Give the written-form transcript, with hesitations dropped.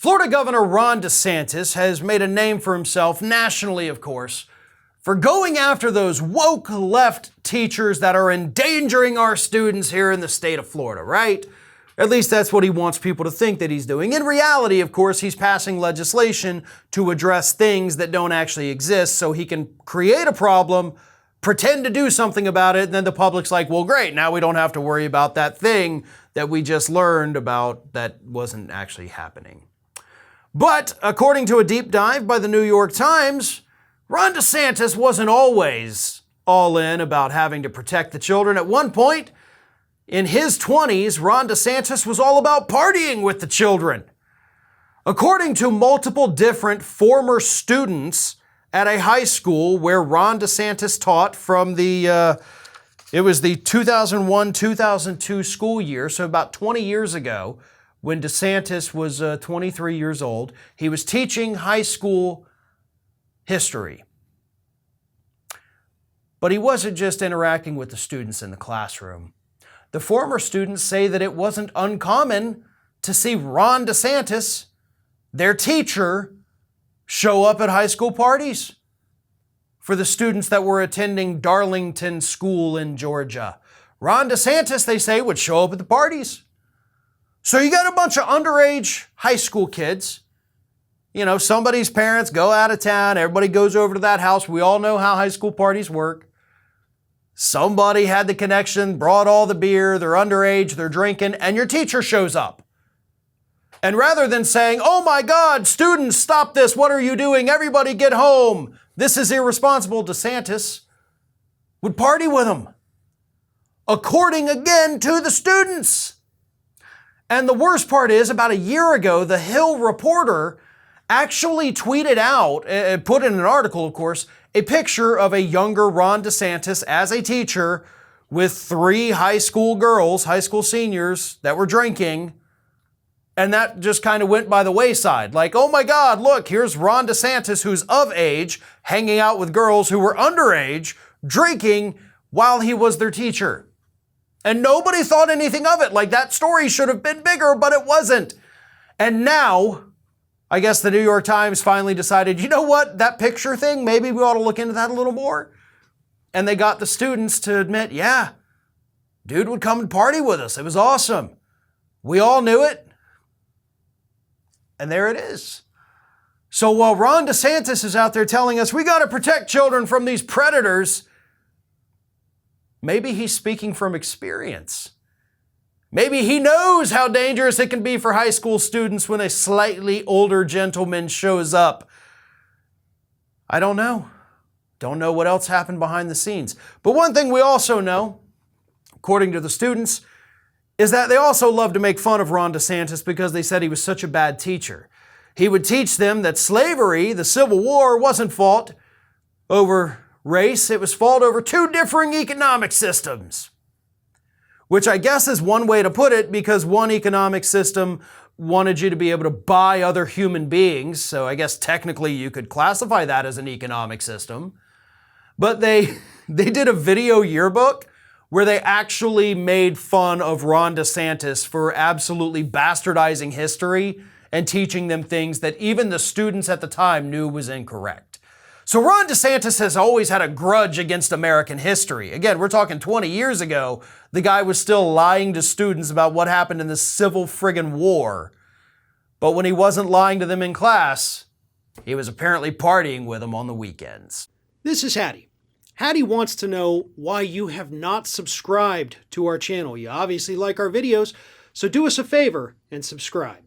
Florida Governor Ron DeSantis has made a name for himself, nationally of course, for going after those woke left teachers that are endangering our students here in the state of Florida, right? At least that's what he wants people to think that he's doing. In reality, of course, he's passing legislation to address things that don't actually exist so he can create a problem, pretend to do something about it, and then the public's like, well, great, now we don't have to worry about that thing that we just learned about that wasn't actually happening. But according to a deep dive by the New York Times, Ron DeSantis wasn't always all in about having to protect the children. At one point, in his 20s, Ron DeSantis was all about partying with the children. According to multiple different former students at a high school where Ron DeSantis taught from it was the 2001-2002 school year, so about 20 years ago, when DeSantis was 23 years old, he was teaching high school history. But he wasn't just interacting with the students in the classroom. The former students say that it wasn't uncommon to see Ron DeSantis, their teacher, show up at high school parties for the students that were attending Darlington School in Georgia. Ron DeSantis, they say, would show up at the parties. So you got a bunch of underage high school kids. You know, somebody's parents go out of town, everybody goes over to that house. We all know how high school parties work. Somebody had the connection, brought all the beer, they're underage, they're drinking, and your teacher shows up. And rather than saying, oh my God, students, stop this, what are you doing? Everybody get home. This is irresponsible, DeSantis would party with them. According again to the students. And the worst part is, about a year ago, the Hill reporter actually tweeted out, put in an article, of course, a picture of a younger Ron DeSantis as a teacher with 3 high school girls, high school seniors that were drinking. And that just kind of went by the wayside. Like, oh my God, look, here's Ron DeSantis, who's of age, hanging out with girls who were underage, drinking while he was their teacher. And nobody thought anything of it. Like, that story should have been bigger, but it wasn't. And now, I guess the New York Times finally decided, you know what, that picture thing, maybe we ought to look into that a little more. And they got the students to admit, yeah, dude would come and party with us. It was awesome. We all knew it. And there it is. So while Ron DeSantis is out there telling us we got to protect children from these predators, maybe he's speaking from experience. Maybe he knows how dangerous it can be for high school students when a slightly older gentleman shows up. I don't know. Don't know what else happened behind the scenes. But one thing we also know, according to the students, is that they also love to make fun of Ron DeSantis because they said he was such a bad teacher. He would teach them that slavery, the Civil War, wasn't fought over race. It was fought over 2 differing economic systems. Which I guess is one way to put it, because one economic system wanted you to be able to buy other human beings. So I guess technically you could classify that as an economic system. But they did a video yearbook where they actually made fun of Ron DeSantis for absolutely bastardizing history and teaching them things that even the students at the time knew was incorrect. So Ron DeSantis has always had a grudge against American history. Again, we're talking 20 years ago. The guy was still lying to students about what happened in the Civil friggin' War. But when he wasn't lying to them in class, he was apparently partying with them on the weekends. This is Hattie. Hattie wants to know why you have not subscribed to our channel. You obviously like our videos, so do us a favor and subscribe.